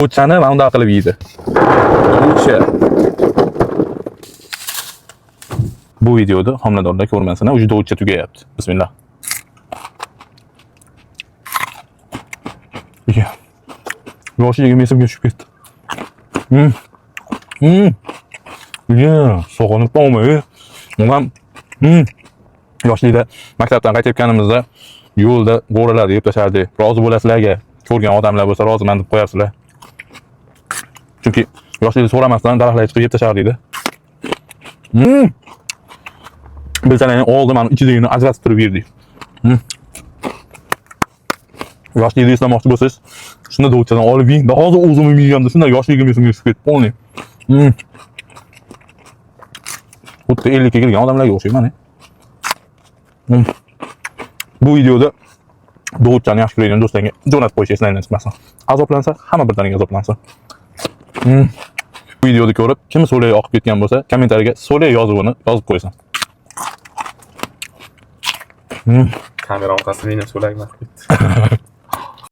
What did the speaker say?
Do'chchani mana bunday qilib yeydi. Do'chcha. Bu videoda homiladorlar ko'rmasinlar, ujda do'chcha tugayapti. Bismillah. Yoshligim esimga tushib ketdi. Sog'inib qolmay. Onam yoshlikda maktabdan qaytib kelganimizda yo'lda bo'ralarni yeb tashardi. Rozi bo'lasizlarga. Ko'rgan odamlar bo'lsa roziman deb qo'yasizlar. Chunki yoshlikda so'ramasdan daraxtlarga chiqib yeb tashardi edi. Bilsalaring oldi mana ichidagini ajratib turib yerdik. Yoshlikda eslamoqchi bo'lsangiz, shunda do'chchadan olib yeng. Hozir o'zim yeganimda shunda yoshligim esimga tushib ketdi. Polni. Xuddi 50 ga kirgan odamlarga o'xshayman. Bu videoda do'chchani yaxshi ko'radigan do'stlarga jo'natib qo'yish eslaridan chiqmasin. Azoblansa, hamma birdaniga azoblansin. Bu videoni ko'rib, kim so'lay oqib ketgan bo'lsa, kommentariyaga so'lay yozuvini yozib qo'ysin. Kamera orqasida meni so'lay oqib ketdi.